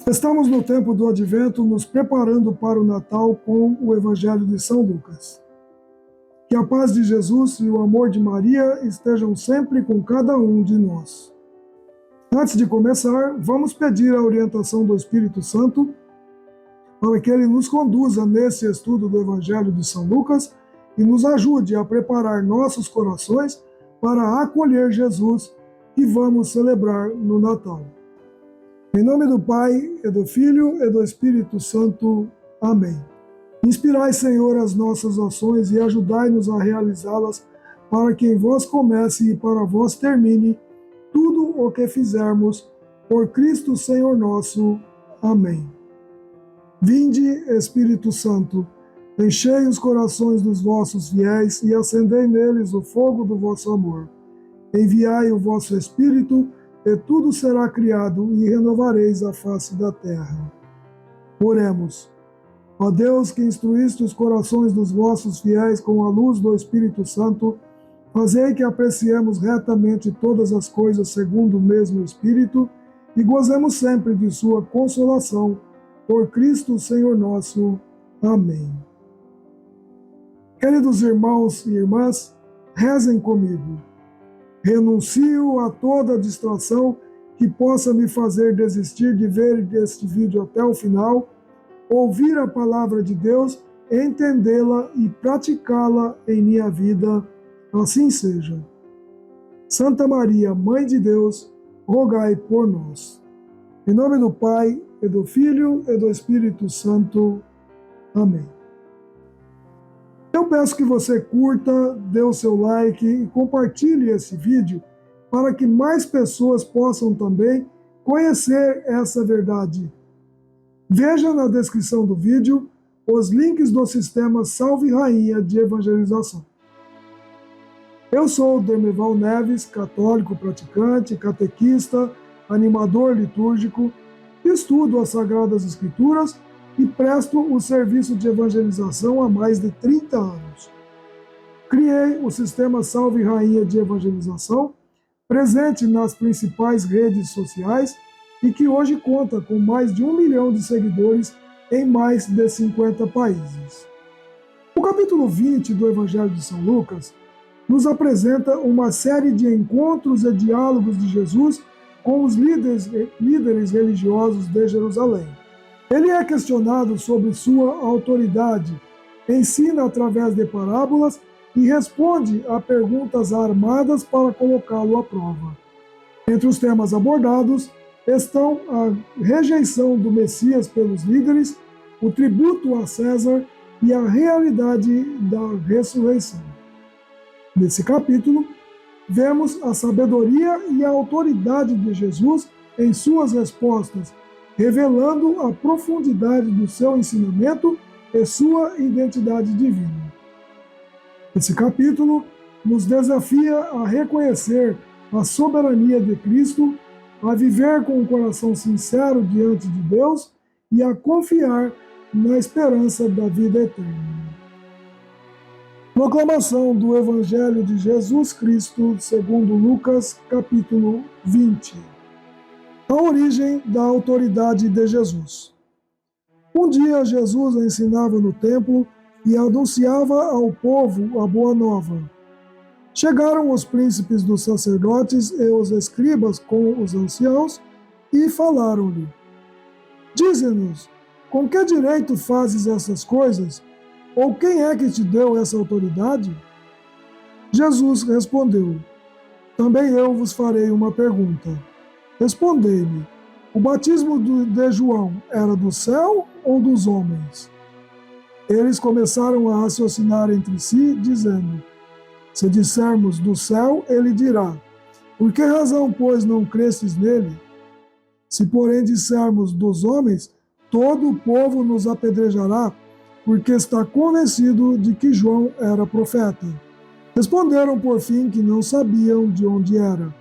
Estamos no tempo do Advento, nos preparando para o Natal com o Evangelho de São Lucas. Que a paz de Jesus e o amor de Maria estejam sempre com cada um de nós. Antes de começar, vamos pedir a orientação do Espírito Santo para que ele nos conduza nesse estudo do Evangelho de São Lucas e nos ajude a preparar nossos corações para acolher Jesus que vamos celebrar no Natal. Em nome do Pai, e do Filho, e do Espírito Santo. Amém. Inspirai, Senhor, as nossas ações e ajudai-nos a realizá-las, para que em vós comece e para vós termine tudo o que fizermos, por Cristo Senhor nosso. Amém. Vinde, Espírito Santo, enchei os corações dos vossos fiéis e acendei neles o fogo do vosso amor. Enviai o vosso Espírito, e tudo será criado, e renovareis a face da terra. Oremos. Ó Deus, que instruíste os corações dos vossos fiéis com a luz do Espírito Santo, fazei que apreciemos retamente todas as coisas segundo o mesmo Espírito, e gozemos sempre de sua consolação, por Cristo Senhor nosso. Amém. Queridos irmãos e irmãs, rezem comigo. Renuncio a toda distração que possa me fazer desistir de ver este vídeo até o final, ouvir a palavra de Deus, entendê-la e praticá-la em minha vida. Assim seja. Santa Maria, Mãe de Deus, rogai por nós. Em nome do Pai, e do Filho, e do Espírito Santo. Amém. Eu peço que você curta, dê o seu like e compartilhe esse vídeo para que mais pessoas possam também conhecer essa verdade. Veja na descrição do vídeo os links do sistema Salve Rainha de Evangelização. Eu sou Dermeval Neves, católico praticante, catequista, animador litúrgico, estudo as Sagradas Escrituras e presto o serviço de evangelização há mais de 30 anos. Criei o sistema Salve Rainha de Evangelização, presente nas principais redes sociais e que hoje conta com mais de 1 milhão de seguidores em mais de 50 países. O capítulo 20 do Evangelho de São Lucas nos apresenta uma série de encontros e diálogos de Jesus com os líderes religiosos de Jerusalém. Ele é questionado sobre sua autoridade, ensina através de parábolas e responde a perguntas armadas para colocá-lo à prova. Entre os temas abordados estão a rejeição do Messias pelos líderes, o tributo a César e a realidade da ressurreição. Nesse capítulo, vemos a sabedoria e a autoridade de Jesus em suas respostas, revelando a profundidade do seu ensinamento e sua identidade divina. Esse capítulo nos desafia a reconhecer a soberania de Cristo, a viver com um coração sincero diante de Deus e a confiar na esperança da vida eterna. Proclamação do Evangelho de Jesus Cristo segundo Lucas, capítulo 20. A origem da autoridade de Jesus. Um dia Jesus ensinava no templo e anunciava ao povo a boa nova. Chegaram os príncipes dos sacerdotes e os escribas com os anciãos e falaram-lhe: Dize-nos, com que direito fazes essas coisas? Ou quem é que te deu essa autoridade? Jesus respondeu: Também eu vos farei uma pergunta. Respondei-me, o batismo de João era do céu ou dos homens? Eles começaram a raciocinar entre si, dizendo: Se dissermos do céu, ele dirá: Por que razão, pois, não crestes nele? Se, porém, dissermos dos homens, todo o povo nos apedrejará, porque está convencido de que João era profeta. Responderam, por fim, que não sabiam de onde era.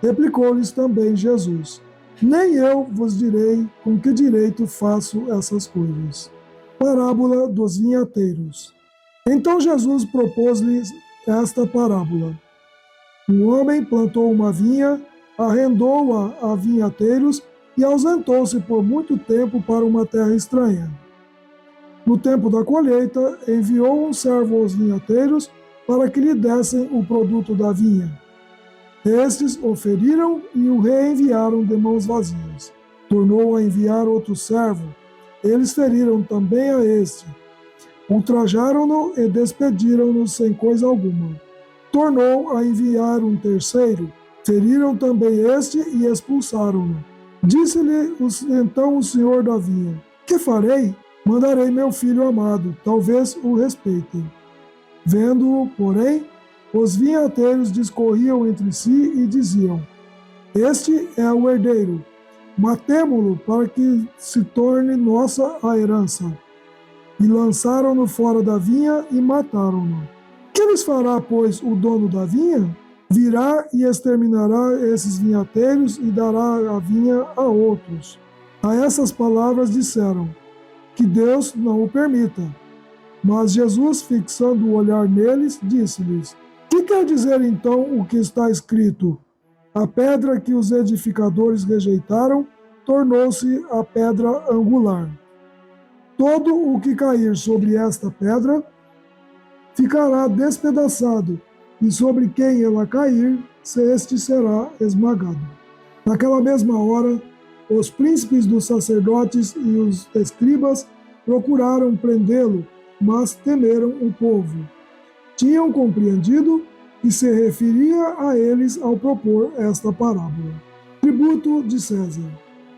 Replicou-lhes também Jesus: Nem eu vos direi com que direito faço essas coisas. Parábola dos vinhateiros. Então Jesus propôs-lhes esta parábola: Um homem plantou uma vinha, arrendou-a a vinhateiros e ausentou-se por muito tempo para uma terra estranha. No tempo da colheita, enviou um servo aos vinhateiros para que lhe dessem o produto da vinha. Estes o feriram e o reenviaram de mãos vazias. Tornou a enviar outro servo. Eles feriram também a este. Ultrajaram-no e despediram-no sem coisa alguma. Tornou a enviar um terceiro. Feriram também este e expulsaram-no. Disse-lhe então o senhor da vinha: Que farei? Mandarei meu filho amado, talvez o respeitem. Vendo-o, porém, os vinhateiros discorriam entre si e diziam: Este é o herdeiro. Matemo-lo para que se torne nossa a herança. E lançaram-no fora da vinha e mataram-no. Que lhes fará, pois, o dono da vinha? Virá e exterminará esses vinhateiros e dará a vinha a outros. A essas palavras disseram: Que Deus não o permita. Mas Jesus, fixando o olhar neles, disse-lhes: Que quer dizer então o que está escrito? A pedra que os edificadores rejeitaram tornou-se a pedra angular. Todo o que cair sobre esta pedra ficará despedaçado, e sobre quem ela cair, este será esmagado. Naquela mesma hora, os príncipes dos sacerdotes e os escribas procuraram prendê-lo, mas temeram o povo. Tinham compreendido que se referia a eles ao propor esta parábola. Tributo de César.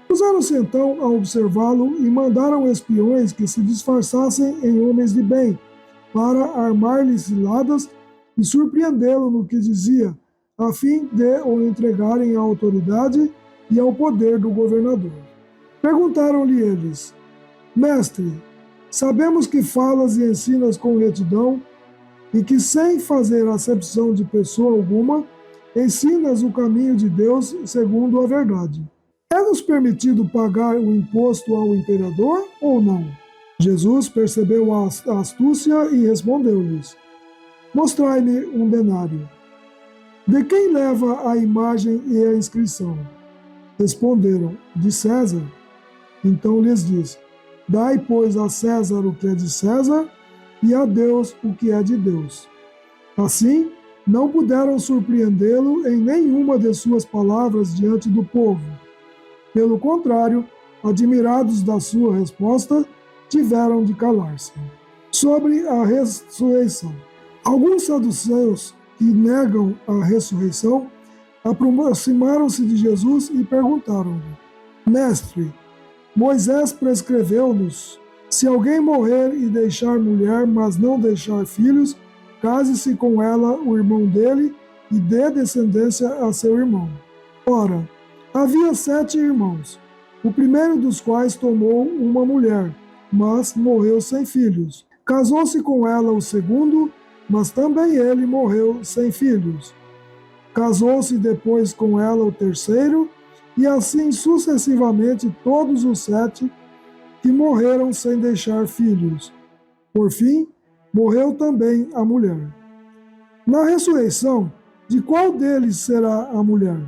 Puseram-se então a observá-lo e mandaram espiões que se disfarçassem em homens de bem, para armar-lhe ciladas e surpreendê-lo no que dizia, a fim de o entregarem à autoridade e ao poder do governador. Perguntaram-lhe eles: Mestre, sabemos que falas e ensinas com retidão, e que, sem fazer acepção de pessoa alguma, ensinas o caminho de Deus segundo a verdade. É-nos permitido pagar o imposto ao imperador ou não? Jesus percebeu a astúcia e respondeu-lhes: Mostrai-me um denário. De quem leva a imagem e a inscrição? Responderam: De César. Então lhes disse: Dai, pois, a César o que é de César, e a Deus o que é de Deus. Assim, não puderam surpreendê-lo em nenhuma de suas palavras diante do povo. Pelo contrário, admirados da sua resposta, tiveram de calar-se. Sobre a ressurreição. Alguns saduceus que negam a ressurreição aproximaram-se de Jesus e perguntaram-lhe: Mestre, Moisés prescreveu-nos: se alguém morrer e deixar mulher, mas não deixar filhos, case-se com ela o irmão dele e dê descendência a seu irmão. Ora, havia 7 irmãos, o primeiro dos quais tomou uma mulher, mas morreu sem filhos. Casou-se com ela o segundo, mas também ele morreu sem filhos. Casou-se depois com ela o terceiro, e assim sucessivamente todos os 7 que morreram sem deixar filhos. Por fim, morreu também a mulher. Na ressurreição, de qual deles será a mulher?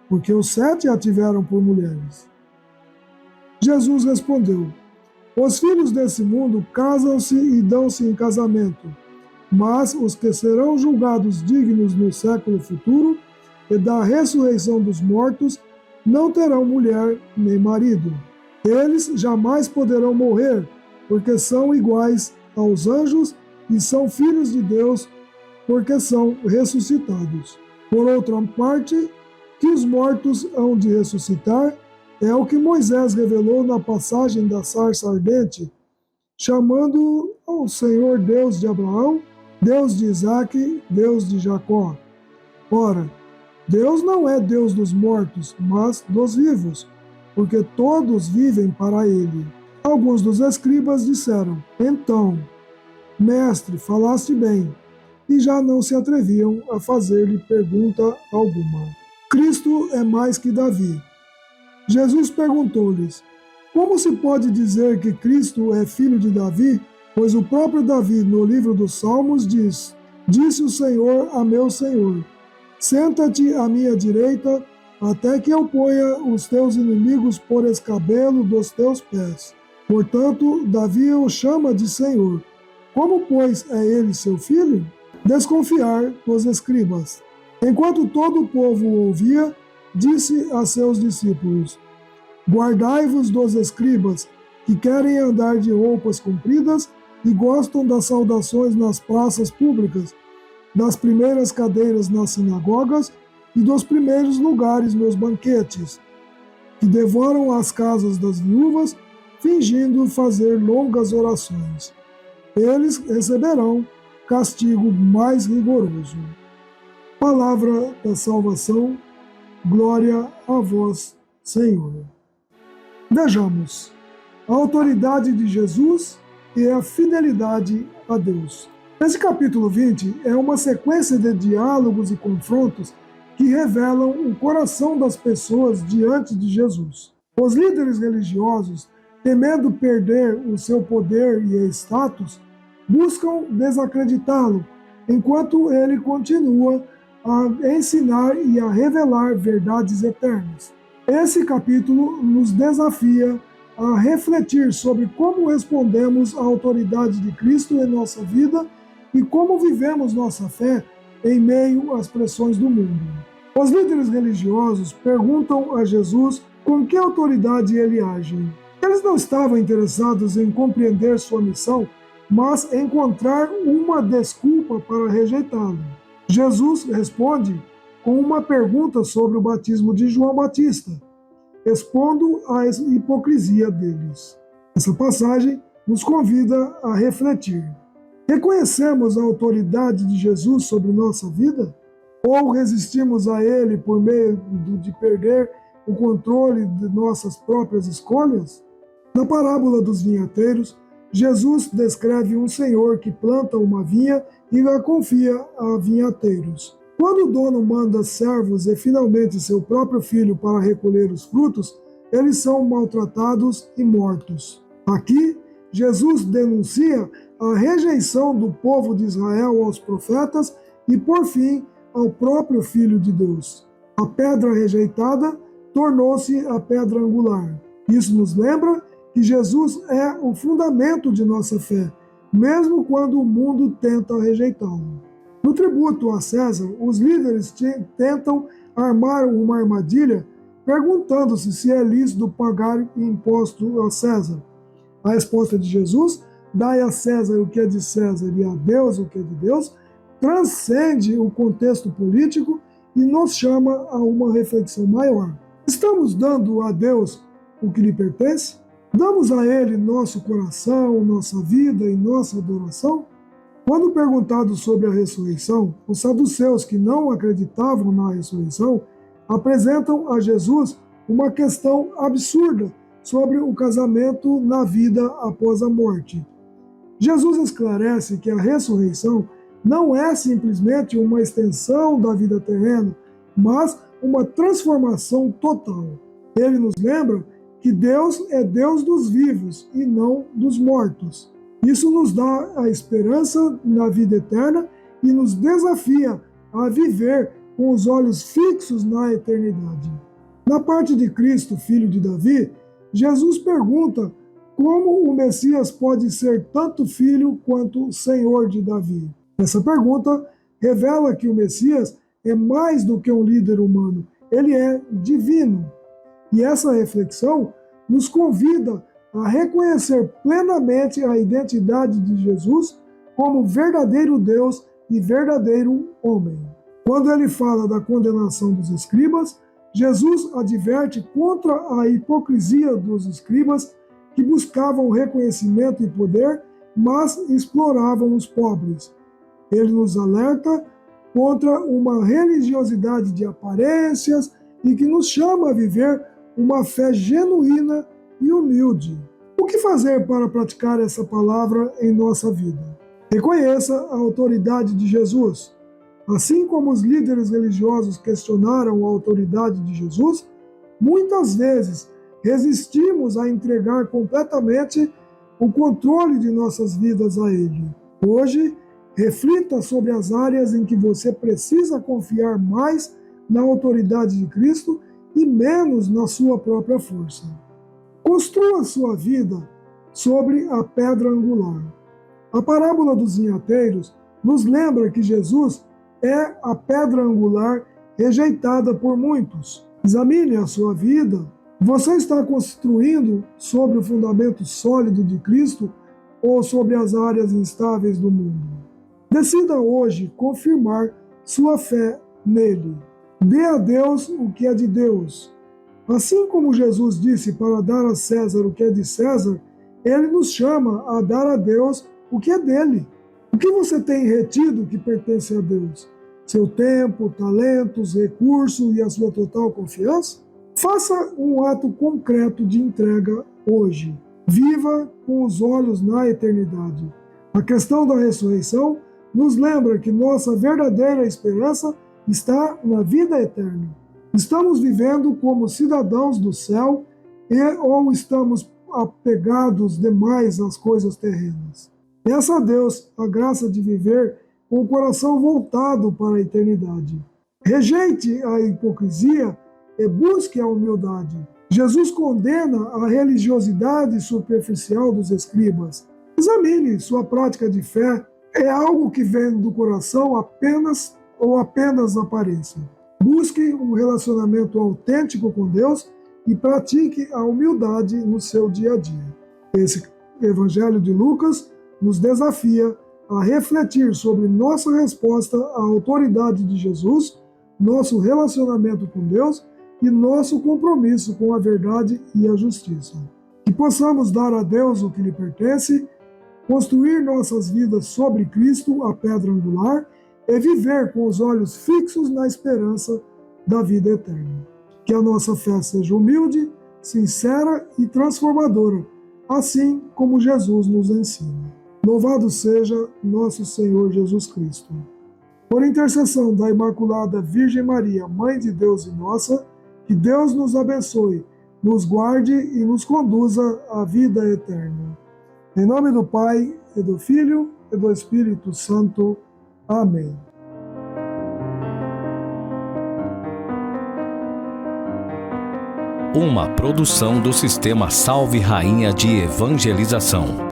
Porque os 7 a tiveram por mulheres. Jesus respondeu: Os filhos desse mundo casam-se e dão-se em casamento, mas os que serão julgados dignos no século futuro e da ressurreição dos mortos não terão mulher nem marido. Eles jamais poderão morrer, porque são iguais aos anjos e são filhos de Deus, porque são ressuscitados. Por outra parte, que os mortos hão de ressuscitar é o que Moisés revelou na passagem da sarça ardente, chamando ao Senhor Deus de Abraão, Deus de Isaque, Deus de Jacó. Ora, Deus não é Deus dos mortos, mas dos vivos, porque todos vivem para ele. Alguns dos escribas disseram: Então, mestre, falaste bem, e já não se atreviam a fazer-lhe pergunta alguma. Cristo é mais que Davi. Jesus perguntou-lhes: Como se pode dizer que Cristo é filho de Davi? Pois o próprio Davi, no livro dos Salmos, diz: Disse o Senhor a meu Senhor: Senta-te à minha direita, até que eu ponha os teus inimigos por escabelo dos teus pés. Portanto, Davi o chama de Senhor. Como, pois, é ele seu filho? Desconfiar dos escribas. Enquanto todo o povo o ouvia, disse a seus discípulos: Guardai-vos dos escribas, que querem andar de roupas compridas e gostam das saudações nas praças públicas, das primeiras cadeiras nas sinagogas e dos primeiros lugares nos banquetes, que devoram as casas das viúvas, fingindo fazer longas orações. Eles receberão castigo mais rigoroso. Palavra da salvação, glória a vós, Senhor. Vejamos a autoridade de Jesus e a fidelidade a Deus. Esse capítulo 20 é uma sequência de diálogos e confrontos que revelam o coração das pessoas diante de Jesus. Os líderes religiosos, temendo perder o seu poder e status, buscam desacreditá-lo, enquanto ele continua a ensinar e a revelar verdades eternas. Esse capítulo nos desafia a refletir sobre como respondemos à autoridade de Cristo em nossa vida e como vivemos nossa fé em meio às pressões do mundo. Os líderes religiosos perguntam a Jesus com que autoridade ele age. Eles não estavam interessados em compreender sua missão, mas encontrar uma desculpa para rejeitá-lo. Jesus responde com uma pergunta sobre o batismo de João Batista, expondo a hipocrisia deles. Essa passagem nos convida a refletir. Reconhecemos a autoridade de Jesus sobre nossa vida? Ou resistimos a ele por meio de perder o controle de nossas próprias escolhas? Na parábola dos vinhateiros, Jesus descreve um senhor que planta uma vinha e a confia a vinhateiros. Quando o dono manda servos e finalmente seu próprio filho para recolher os frutos, eles são maltratados e mortos. Aqui, Jesus denuncia a rejeição do povo de Israel aos profetas e, por fim, ao próprio Filho de Deus. A pedra rejeitada tornou-se a pedra angular. Isso nos lembra que Jesus é o fundamento de nossa fé, mesmo quando o mundo tenta rejeitá-lo. No tributo a César, os líderes tentam armar uma armadilha perguntando-se se é lícito pagar imposto a César. A resposta de Jesus, dai a César o que é de César e a Deus o que é de Deus, transcende o contexto político e nos chama a uma reflexão maior. Estamos dando a Deus o que lhe pertence? Damos a Ele nosso coração, nossa vida e nossa adoração? Quando perguntados sobre a ressurreição, os saduceus que não acreditavam na ressurreição apresentam a Jesus uma questão absurda sobre o casamento na vida após a morte. Jesus esclarece que a ressurreição não é simplesmente uma extensão da vida terrena, mas uma transformação total. Ele nos lembra que Deus é Deus dos vivos e não dos mortos. Isso nos dá a esperança na vida eterna e nos desafia a viver com os olhos fixos na eternidade. Na parte de Cristo, filho de Davi, Jesus pergunta como o Messias pode ser tanto filho quanto Senhor de Davi. Essa pergunta revela que o Messias é mais do que um líder humano, ele é divino. E essa reflexão nos convida a reconhecer plenamente a identidade de Jesus como verdadeiro Deus e verdadeiro homem. Quando ele fala da condenação dos escribas, Jesus adverte contra a hipocrisia dos escribas que buscavam reconhecimento e poder, mas exploravam os pobres. Ele nos alerta contra uma religiosidade de aparências e que nos chama a viver uma fé genuína e humilde. O que fazer para praticar essa palavra em nossa vida? Reconheça a autoridade de Jesus. Assim como os líderes religiosos questionaram a autoridade de Jesus, muitas vezes resistimos a entregar completamente o controle de nossas vidas a Ele. Hoje, reflita sobre as áreas em que você precisa confiar mais na autoridade de Cristo e menos na sua própria força. Construa sua vida sobre a pedra angular. A parábola dos vinhateiros nos lembra que Jesus é a pedra angular rejeitada por muitos. Examine a sua vida. Você está construindo sobre o fundamento sólido de Cristo ou sobre as áreas instáveis do mundo? Decida hoje confirmar sua fé nele. Dê a Deus o que é de Deus. Assim como Jesus disse para dar a César o que é de César, ele nos chama a dar a Deus o que é dele. O que você tem retido que pertence a Deus? Seu tempo, talentos, recursos e a sua total confiança? Faça um ato concreto de entrega hoje. Viva com os olhos na eternidade. A questão da ressurreição nos lembra que nossa verdadeira esperança está na vida eterna. Estamos vivendo como cidadãos do céu ou estamos apegados demais às coisas terrenas? Peça a Deus a graça de viver com o coração voltado para a eternidade. Rejeite a hipocrisia e busque a humildade. Jesus condena a religiosidade superficial dos escribas. Examine sua prática de fé. É algo que vem do coração apenas aparência. Busque um relacionamento autêntico com Deus e pratique a humildade no seu dia a dia. Esse Evangelho de Lucas nos desafia a refletir sobre nossa resposta à autoridade de Jesus, nosso relacionamento com Deus e nosso compromisso com a verdade e a justiça. Que possamos dar a Deus o que lhe pertence, construir nossas vidas sobre Cristo, a pedra angular, e viver com os olhos fixos na esperança da vida eterna. Que a nossa fé seja humilde, sincera e transformadora, assim como Jesus nos ensina. Louvado seja nosso Senhor Jesus Cristo. Por intercessão da Imaculada Virgem Maria, Mãe de Deus e nossa, que Deus nos abençoe, nos guarde e nos conduza à vida eterna. Em nome do Pai, e do Filho, e do Espírito Santo. Amém. Uma produção do Sistema Salve Rainha de Evangelização.